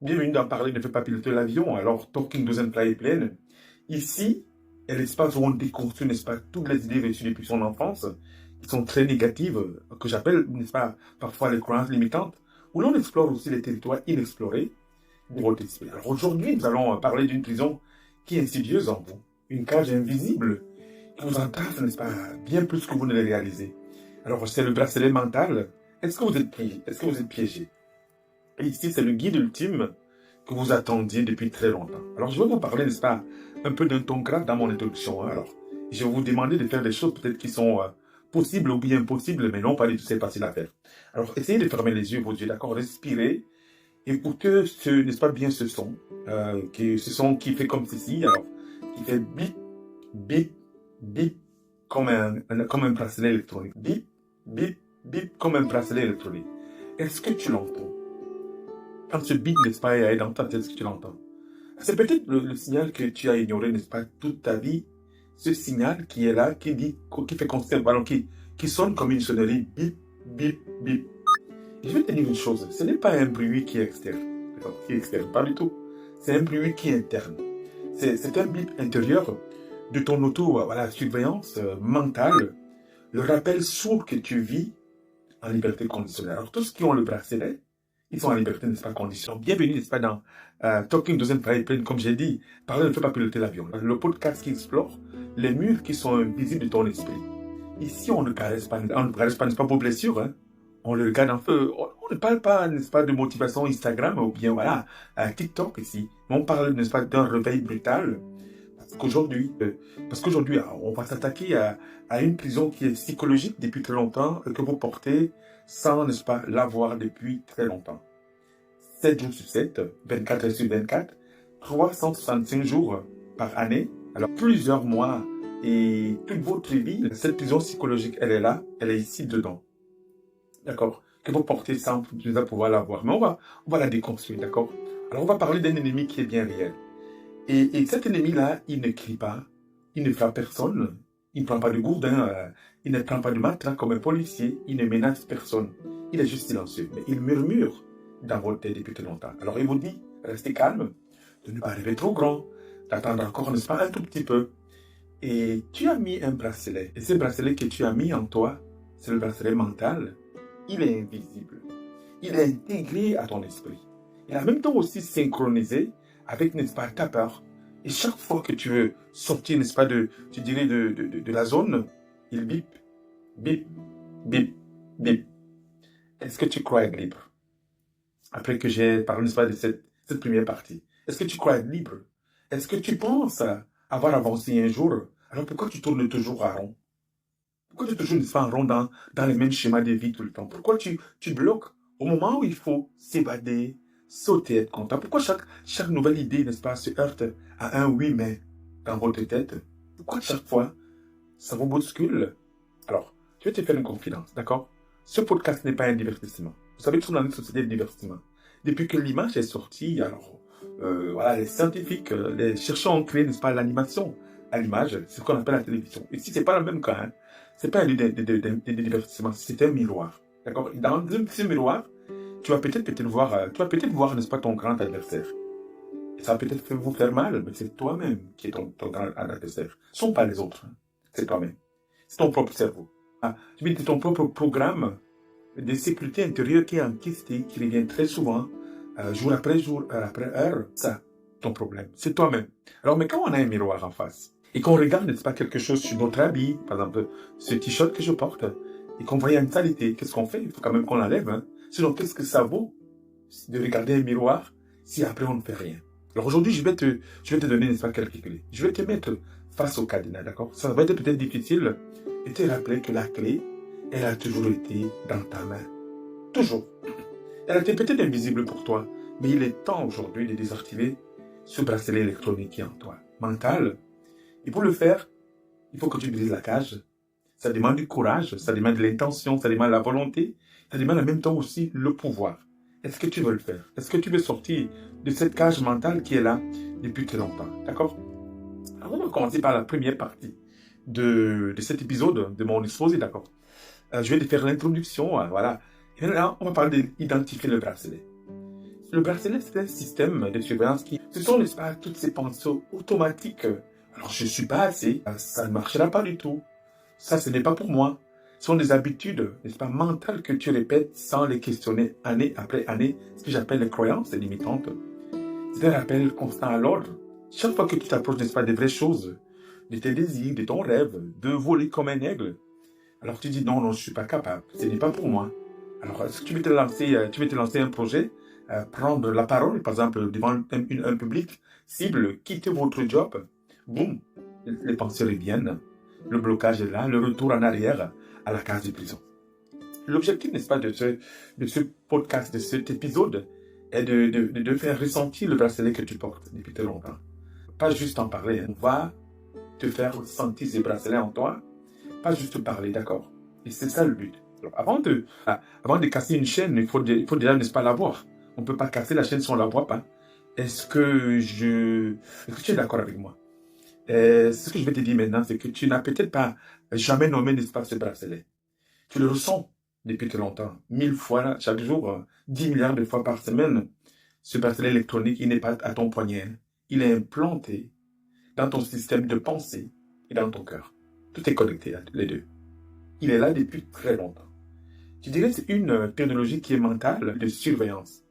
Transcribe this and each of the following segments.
Bienvenue dans Parler ne fait pas piloter l'avion, alors Talking doesn't fly a plane. Ici est l'espace où on déconstruit, n'est-ce pas, toutes les idées reçues depuis son enfance, qui sont très négatives, que j'appelle, n'est-ce pas, parfois les croyances limitantes, où l'on explore aussi les territoires inexplorés de votre esprit. Alors aujourd'hui, nous allons parler d'une prison qui est insidieuse en vous, une cage invisible qui vous entrave, n'est-ce pas, bien plus que vous ne le réalisez. Alors c'est le bracelet mental. Est-ce que vous êtes piégé? Est-ce que vous vais piégé? Et ici, c'est le guide ultime que vous attendiez depuis très longtemps. Alors, je vais vous parler, n'est-ce pas, un peu d'un ton grave dans mon introduction. Hein. Alors, je vais vous demander de faire des choses peut-être qui sont possibles ou bien impossibles, mais non pas du tout, c'est facile à faire. Alors, essayez de fermer les yeux, vos yeux, d'accord, respirez, écoutez, n'est-ce pas bien ce son qui fait comme ceci, alors, qui fait bip, bip, bip, comme un bracelet électronique. Bip, bip, bip, comme un bracelet électronique. Est-ce que tu l'entends? Quand ce bip, n'est-ce pas, est dans ta tête, est-ce que tu l'entends? C'est peut-être le signal que tu as ignoré, n'est-ce pas, toute ta vie. Ce signal qui est là, qui dit, qui fait constant, voilà, qui sonne comme une sonnerie, bip, bip, bip. Et je vais te dire une chose, ce n'est pas un bruit qui est externe, qui est externe, pas du tout. C'est un bruit qui est interne. C'est un bip intérieur de ton voilà, surveillance mentale, le rappel sourd que tu vis en liberté conditionnelle. Alors, tous ceux qui ont le bracelet, ils sont en liberté, n'est-ce pas, conditionnelle. Bienvenue, n'est-ce pas, dans Talking Doesn't Fly a Plane, comme j'ai dit, parler ne fait pas piloter l'avion. Le podcast qui explore les murs qui sont invisibles de ton esprit. Ici, on ne caresse pas, n'est-ce pas, vos blessures, hein. On le regarde un peu, on ne parle pas, n'est-ce pas, de motivation Instagram ou bien, voilà, TikTok ici. Mais on parle, n'est-ce pas, d'un réveil brutal. Parce qu'aujourd'hui, on va s'attaquer à une prison qui est psychologique depuis très longtemps et que vous portez sans, n'est-ce pas, l'avoir depuis très longtemps. 7 jours sur 7, 24 heures sur 24, 365 jours par année, alors plusieurs mois et toute votre vie, cette prison psychologique, elle est là, elle est ici dedans. D'accord? Que vous portez sans déjà pouvoir l'avoir. Mais on va la déconstruire, d'accord? Alors on va parler d'un ennemi qui est bien réel. Et cet ennemi-là, il ne crie pas, il ne frappe personne, il ne prend pas de gourdin, il ne prend pas de matraque comme un policier, il ne menace personne. Il est juste silencieux, mais il murmure dans votre tête depuis très longtemps. Alors il vous dit, restez calme, de ne pas rêver trop grand, d'attendre encore, n'est-ce pas, un tout petit peu. Et tu as mis un bracelet, et ce bracelet que tu as mis en toi, c'est le bracelet mental, il est invisible. Il est intégré à ton esprit. Il a en même temps aussi synchronisé avec, n'est-ce pas, ta peur. Et chaque fois que tu veux sortir, n'est-ce pas, je dirais, de la zone, il bip, bip, bip, bip. Est-ce que tu crois être libre? Après que j'ai parlé, n'est-ce pas, de cette première partie. Est-ce que tu crois être libre? Est-ce que tu penses avoir avancé un jour? Alors pourquoi tu tournes toujours en rond? Pourquoi tu es toujours, n'est-ce pas, en rond dans les mêmes schémas de vie tout le temps? Pourquoi tu bloques au moment où il faut s'évader, sauter, être content? Pourquoi chaque nouvelle idée, n'est-ce pas, se heurte à un oui mais dans votre tête? Pourquoi chaque fois ça vous bouscule? Alors, je vais te faire une confidence, d'accord? Ce podcast n'est pas un divertissement. Vous savez, nous sommes dans une société de divertissement. Depuis que l'image est sortie, alors, voilà, les scientifiques, les chercheurs ont créé, n'est-ce pas, l'animation à l'image, c'est ce qu'on appelle la télévision. Ici, c'est pas le même cas, hein. C'est pas un divertissement, c'est un miroir, d'accord? Dans ce miroir, tu vas peut-être voir, n'est-ce pas, ton grand adversaire. Et ça va peut-être vous faire mal, mais c'est toi-même qui es ton grand adversaire. Ce ne sont pas les autres, hein. C'est toi-même. C'est ton propre cerveau. Ah, je veux dire, c'est ton propre programme de sécurité intérieure qui est enquisté, qui revient très souvent, jour après jour, heure après heure. Ça, ton problème. C'est toi-même. Alors, mais quand on a un miroir en face, et qu'on regarde, n'est-ce pas, quelque chose sur notre habit, par exemple, ce t-shirt que je porte, et qu'on voit une saleté, qu'est-ce qu'on fait? Il faut quand même qu'on l'enlève, hein. Sinon, qu'est-ce que ça vaut de regarder un miroir si après on ne fait rien? Alors aujourd'hui, je vais te donner, n'est-ce pas, quelques clés. Je vais te mettre face au cadenas, d'accord? Ça va être peut-être difficile, et te rappeler que la clé, elle a toujours été dans ta main. Toujours. Elle était peut-être invisible pour toi, mais il est temps aujourd'hui de désactiver ce bracelet électronique qui est en toi, mental. Et pour le faire, il faut que tu brises la cage. Ça demande du courage, ça demande de l'intention, ça demande la volonté, ça demande en même temps aussi le pouvoir. Est-ce que tu veux le faire? Est-ce que tu veux sortir de cette cage mentale qui est là depuis très longtemps? D'accord? Alors, on va commencer par la première partie de cet épisode, de mon exposé, d'accord? Je vais te faire l'introduction, voilà. Et maintenant, on va parler d'identifier le bracelet. Le bracelet, c'est un système de surveillance ce sont, n'est-ce pas, toutes ces pensées automatiques. Alors, je suis pas assez, ça ne marchera pas du tout. Ça, ce n'est pas pour moi. Ce sont des habitudes, n'est-ce pas, mentales que tu répètes sans les questionner année après année, ce que j'appelle les croyances limitantes. C'est un rappel constant à l'ordre. Chaque fois que tu t'approches, n'est-ce pas, des vraies choses, de tes désirs, de ton rêve, de voler comme un aigle, alors tu dis non, non, je ne suis pas capable, ce n'est pas pour moi. Alors, est-ce que tu veux te lancer un projet, prendre la parole, par exemple, devant un public cible, quitter votre job, boum, les pensées reviennent, le blocage est là, le retour en arrière à la case de prison. L'objectif, n'est-ce pas, de ce podcast, de cet épisode, est de faire ressentir le bracelet que tu portes depuis très longtemps. Pas juste en parler, on va te faire sentir ces bracelets en toi, pas juste parler, d'accord? Et c'est ça le but. Alors, avant de casser une chaîne, il faut déjà, n'est-ce pas, la voir. On ne peut pas casser la chaîne si on ne la voit pas. Est-ce que tu es d'accord avec moi? Ce que je vais te dire maintenant, c'est que tu n'as peut-être pas jamais nommé, n'est-ce pas, ce bracelet. Tu le ressens depuis très longtemps. 1000 fois chaque jour, 10 milliards de fois par semaine. Ce bracelet électronique, il n'est pas à ton poignet. Il est implanté dans ton système de pensée et dans ton cœur. Tout est connecté, les deux. Il est là depuis très longtemps. Je dirais que c'est une technologie qui est mentale de surveillance.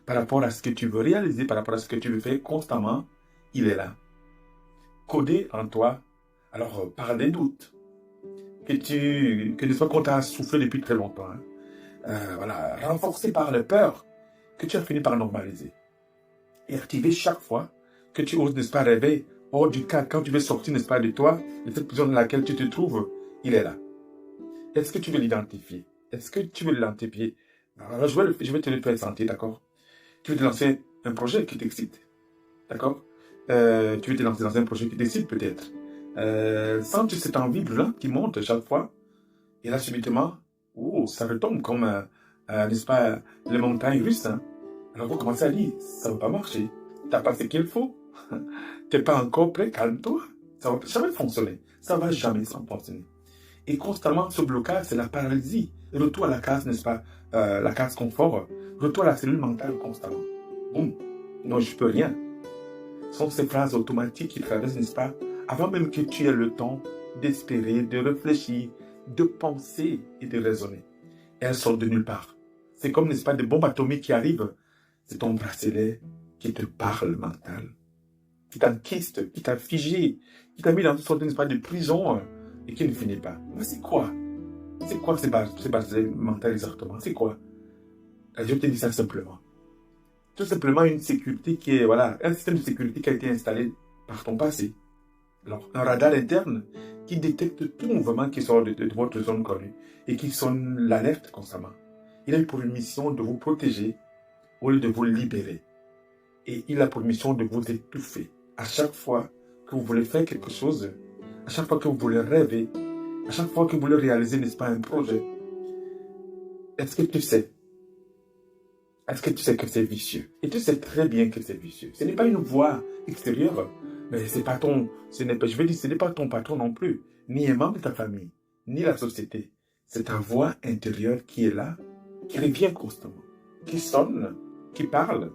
Par rapport à ce que tu veux réaliser, par rapport à ce que tu veux faire constamment, il est là. Codé en toi, alors par des doutes, que ne soit qu'on t'a soufflé depuis très longtemps. Voilà, renforcé par les peurs que tu as fini par normaliser. Et activé chaque fois que tu oses, n'est-ce pas, rêver hors du cadre, quand tu veux sortir, n'est-ce pas, de toi, de cette prison dans laquelle tu te trouves, il est là. Est-ce que tu veux l'identifier? Est-ce que tu veux l'identifier? Alors, je vais te le faire sentir, d'accord? Tu veux te lancer un projet qui t'excite, d'accord? Tu veux te lancer dans un projet qui t'excite peut-être. Sens-tu cette envie brûlante qui monte chaque fois? Et là, subitement, ça retombe comme, n'est-ce pas, les montagnes russes. Hein? Alors, vous commencez à dire, ça ne va pas marcher. Tu n'as pas ce qu'il faut. Tu n'es pas encore prêt, calme-toi. Ça ne va jamais fonctionner. Ça ne va jamais fonctionner. Et constamment, ce blocage, c'est la paralysie. Retour à la case, n'est-ce pas, la case confort. Retour à la cellule mentale constamment. Boum. Non, je peux rien. Ce sont ces phrases automatiques qui traversent, n'est-ce pas, avant même que tu aies le temps d'espérer, de réfléchir, de penser et de raisonner. Elles sortent de nulle part. C'est comme, n'est-ce pas, des bombes atomiques qui arrivent. C'est ton bracelet qui te parle mental, qui t'enquiste, qui t'a figé, qui t'a mis dans une sorte, n'est-ce pas, de prison et qui ne finit pas. Mais c'est quoi? C'est quoi ces bracelets mentaux exactement? C'est quoi? Je te dis ça simplement. Tout simplement une sécurité qui est, voilà, un système de sécurité qui a été installé par ton passé. Alors, un radar interne qui détecte tout mouvement qui sort de votre zone connue et qui sonne l'alerte constamment. Il a eu pour mission de vous protéger au lieu de vous libérer. Et il a pour mission de vous étouffer. À chaque fois que vous voulez faire quelque chose, à chaque fois que vous voulez rêver, à chaque fois que vous voulez réaliser, n'est-ce pas, un projet, est-ce que tu sais? Est-ce que tu sais que c'est vicieux? Et tu sais très bien que c'est vicieux. Ce n'est pas une voix extérieure, mais c'est pas ce n'est pas ton patron non plus, ni un membre de ta famille, ni la société. C'est ta voix intérieure qui est là, qui revient constamment, qui sonne, qui parle,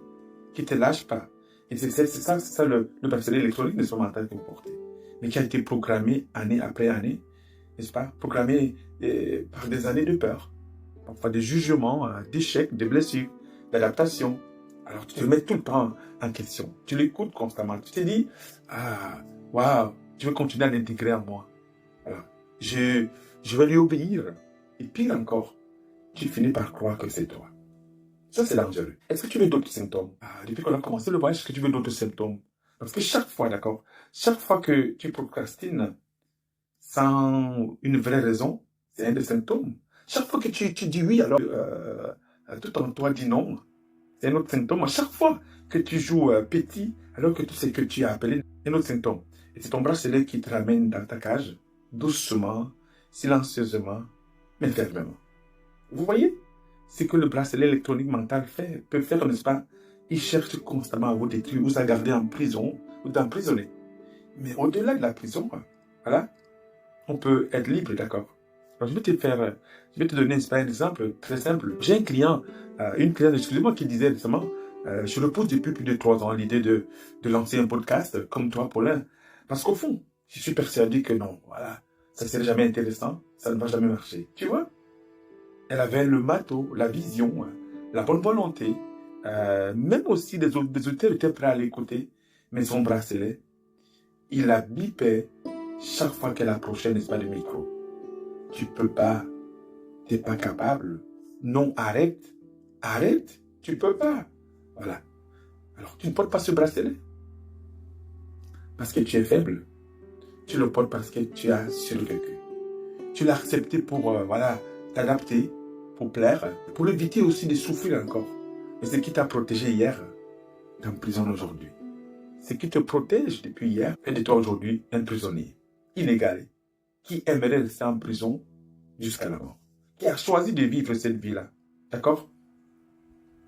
qui te lâche pas. Et c'est ça le bracelet électronique de son mental que vous portez, mais qui a été programmé année après année, n'est-ce pas? Programmé par des années de peur, parfois des jugements, d'échecs, de blessures, d'adaptation. Alors tu te mets tout le temps en question. Tu l'écoutes constamment. Tu te dis, waouh, je veux continuer à l'intégrer en moi. Alors, je vais lui obéir. Et pire encore, tu finis par croire que c'est toi. Ça, c'est dangereux. Est-ce que tu veux d'autres symptômes? Depuis qu'on a commencé le voyage, est-ce que tu veux d'autres symptômes? Parce que chaque fois, d'accord, chaque fois que tu procrastines sans une vraie raison, c'est un des symptômes. Chaque fois que tu dis oui, alors tout en toi dit non, c'est un autre symptôme. À chaque fois que tu joues petit, alors que tu sais que tu as appelé, un autre symptôme. Et c'est ton bracelet qui te ramène dans ta cage, doucement, silencieusement, mais fermement. Vous voyez ce que le bracelet électronique mental peut faire, n'est-ce pas? Il cherche constamment à vous détruire, vous à garder en prison, vous d'emprisonner. Mais au-delà de la prison, voilà, on peut être libre, d'accord? Alors, je vais te donner un exemple très simple. J'ai une cliente, excusez-moi, qui disait récemment, Je repousse depuis plus de 3 ans l'idée de lancer un podcast comme toi, Paulin. Parce qu'au fond, je suis persuadé que non, voilà, ça ne serait jamais intéressant, ça ne va jamais marcher. Tu vois? Elle avait le matos, la vision, la bonne volonté. Même aussi des auditeurs étaient prêts à l'écouter. Mais son bracelet, il la bipait chaque fois qu'elle approchait, n'est-ce pas, du micro. Tu peux pas. T'es pas capable. Non, arrête. Arrête. Tu peux pas. Voilà. Alors, tu ne portes pas ce bracelet parce que tu es faible. Tu le portes parce que tu as survécu. Tu l'as accepté pour, voilà, t'adapter, pour plaire, pour éviter aussi de souffrir encore. Et ce qui t'a protégé hier t'emprisonne aujourd'hui. Ce qui te protège depuis hier fait de toi aujourd'hui un prisonnier, inégalé, qui aimerait rester en prison jusqu'à la mort, qui a choisi de vivre cette vie-là, d'accord?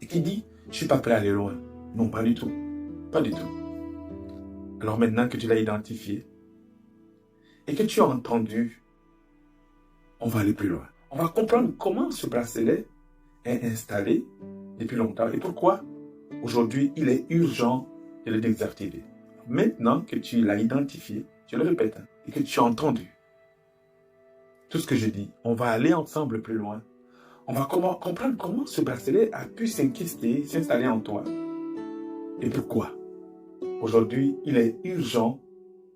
Et qui dit, je ne suis pas prêt à aller loin. Non, pas du tout. Pas du tout. Alors maintenant que tu l'as identifié et que tu as entendu, on va aller plus loin. On va comprendre comment ce bracelet est installé depuis longtemps et pourquoi aujourd'hui il est urgent de le désactiver. Maintenant que tu l'as identifié, je le répète, et que tu as entendu tout ce que je dis, on va aller ensemble plus loin. On va comprendre comment ce bracelet a pu s'inquister, s'installer en toi. Et pourquoi aujourd'hui il est urgent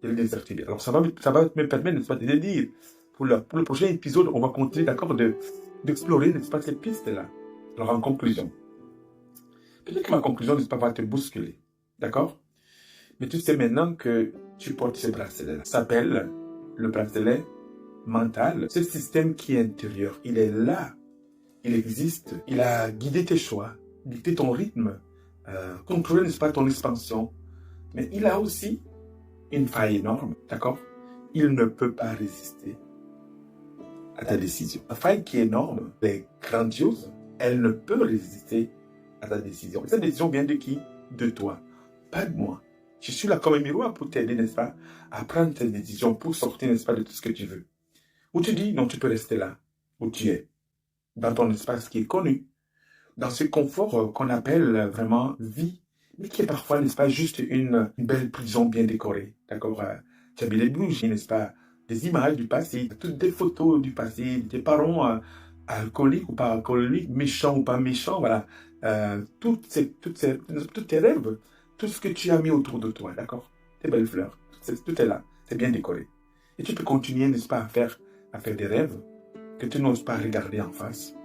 de le désactiver. Alors ça va me permettre, n'est-ce pas, de le dire. Pour le prochain épisode, on va continuer, d'accord, d'explorer, n'est-ce pas, ces pistes-là. Alors en conclusion, peut-être que ma conclusion, n'est-ce pas, va te bousculer. D'accord? Mais tu sais maintenant que tu portes ce bracelet-là. Ça s'appelle le bracelet mental. Ce système qui est intérieur, il est là. Il existe. Il a guidé tes choix, dicté ton rythme, contrôlé, n'est-ce pas, ton expansion. Mais il a aussi une faille énorme. D'accord? Il ne peut pas résister à ta décision. La faille qui est énorme, elle est grandiose. Elle ne peut résister à ta décision. Cette décision vient de qui? De toi. Pas de moi. Je suis là comme un miroir pour t'aider, n'est-ce pas, à prendre tes décisions, pour sortir, n'est-ce pas, de tout ce que tu veux. Ou tu dis, non, tu peux rester là, où tu es, dans ton espace qui est connu, dans ce confort qu'on appelle vraiment vie, mais qui est parfois, n'est-ce pas, juste une belle prison bien décorée, d'accord? Tu as mis des bougies, n'est-ce pas, des images du passé, toutes des photos du passé, tes parents alcooliques ou pas alcooliques, méchants ou pas méchants, voilà. Tous tes rêves, tout ce que tu as mis autour de toi, d'accord? Tes belles fleurs, tout est là, c'est bien décoré. Et tu peux continuer, n'est-ce pas, à faire des rêves que tu n'oses pas regarder en face.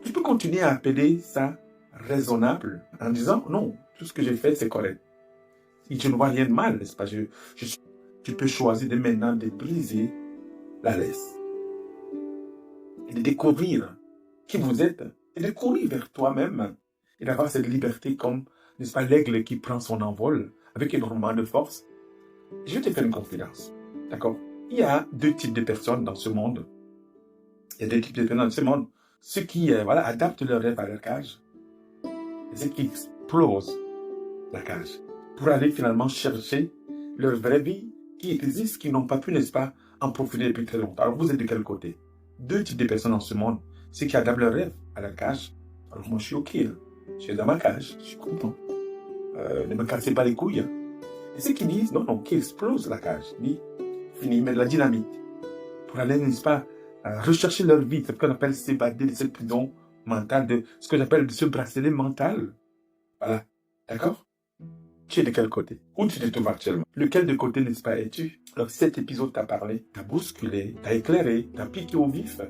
Tu peux continuer à appeler ça raisonnable en disant, non, tout ce que j'ai fait, c'est correct. Et je ne vois rien de mal, n'est-ce pas? Tu peux choisir de maintenant de briser la laisse et de découvrir qui vous êtes et de courir vers toi-même et d'avoir cette liberté comme, n'est-ce pas, l'aigle qui prend son envol avec énormément de force. Je vais te faire une confidence, d'accord? Il y a deux types de personnes dans ce monde. Il y a deux types de personnes dans ce monde. Ceux qui voilà, adaptent leur rêve à leur cage et ceux qui explosent la cage pour aller finalement chercher leur vraie vie qui existe, qui n'ont pas pu, n'est-ce pas, en profiter depuis très longtemps. Alors vous êtes de quel côté? Deux types de personnes dans ce monde. Ceux qui adaptent leur rêve à la cage. Alors moi je suis ok, hein. Je suis dans ma cage, je suis content. Ne me cassez pas les couilles. Hein. Et ceux qui disent, non, non, qui explosent la cage. Dit, fini, mettre la dynamite. Pour aller, n'est-ce pas, rechercher leur vie. C'est ce qu'on appelle s'évader de cette prison mentale, de ce que j'appelle ce bracelet mental. Voilà. D'accord? Tu es de quel côté? Où tu te trouves actuellement? Lequel de côté, n'est-ce pas, es-tu? Alors, si cet épisode t'a parlé, t'a bousculé, t'a éclairé, t'a piqué au vif,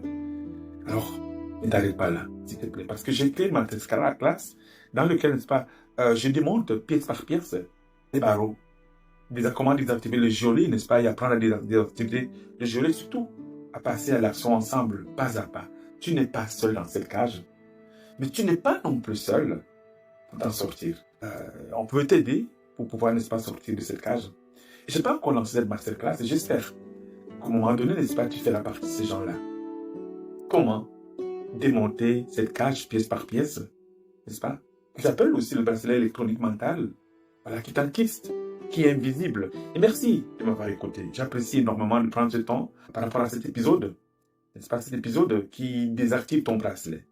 alors, ne t'arrête pas là, s'il te plaît. Parce que j'ai créé ma classe dans lequel, n'est-ce pas, je démonte pièce par pièce les barreaux. Comment désactiver le geôlier, n'est-ce pas, et apprendre à désactiver le geôlier, surtout à passer à l'action ensemble, pas à pas. Tu n'es pas seul dans cette cage, mais tu n'es pas non plus seul pour t'en sortir. On peut t'aider pour pouvoir, n'est-ce pas, sortir de cette cage. Et je n'ai pas encore lancé cette masterclass et j'espère qu'à un moment donné, n'est-ce pas, tu fais la partie de ces gens-là. Comment démonter cette cage pièce par pièce, n'est-ce pas? J'appelle aussi le bracelet électronique mental, voilà, qui t'enquiste, qui est invisible. Et merci de m'avoir écouté. J'apprécie énormément de prendre ce temps par rapport à cet épisode, n'est-ce pas, cet épisode qui désactive ton bracelet.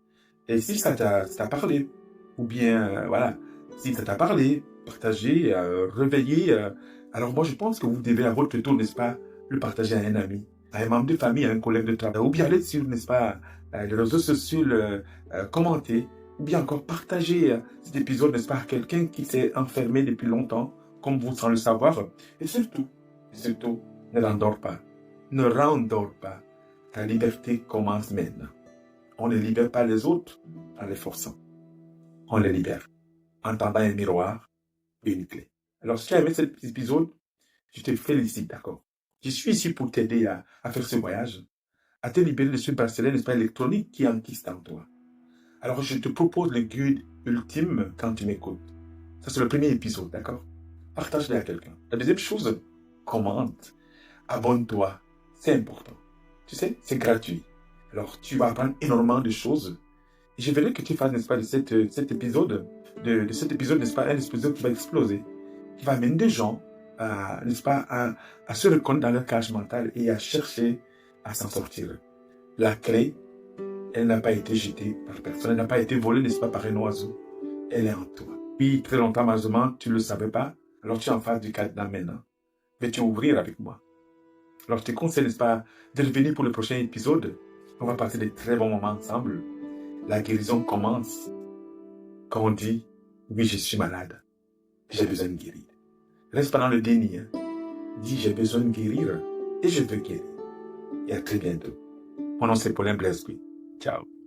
Et si ça t'a parlé, ou bien, voilà, Si ça t'a parlé, partagé, réveillé, alors moi je pense que vous devez à votre tour, n'est-ce pas, le partager à un ami, à un membre de famille, à un collègue de travail, ou bien aller sur, n'est-ce pas, les réseaux sociaux, commenter, ou bien encore partager cet épisode, n'est-ce pas, à quelqu'un qui s'est enfermé depuis longtemps, comme vous sans le savoir. Et surtout, ne rendors pas. Ne rendors pas. Ta liberté commence maintenant. On ne libère pas les autres en les forçant. On les libère en tendant un miroir et une clé. Alors, si tu as aimé cet épisode, je te félicite, d'accord? Je suis ici pour t'aider à faire ce voyage, à te libérer de ce bracelet, n'est-ce pas, électronique qui enquiste en toi. Alors, je te propose le guide ultime quand tu m'écoutes. Ça, c'est le premier épisode, d'accord? Partage-le à quelqu'un. La deuxième chose, commente, abonne-toi. C'est important. Tu sais, c'est gratuit. Alors, tu vas apprendre énormément de choses. Et je voudrais que tu fasses, n'est-ce pas, de cet épisode, n'est-ce pas, un épisode qui va exploser, qui va amener des gens, n'est-ce pas, à se reconnaître dans leur cage mentale et à chercher à s'en sortir. La clé, elle n'a pas été jetée par personne, elle n'a pas été volée, n'est-ce pas, par un oiseau. Elle est en toi. Puis, très longtemps, malheureusement, tu ne le savais pas, alors tu es en face du cadenas maintenant. Vais-tu ouvrir avec moi? Alors, je te conseille, n'est-ce pas, de revenir pour le prochain épisode. On va passer de très bons moments ensemble. La guérison commence quand on dit, oui, je suis malade, j'ai besoin de guérir. Reste pas dans le déni. Dis, j'ai besoin de guérir et je veux guérir. Et à très bientôt. Mon nom c'est Paulin Blesqui. Ciao.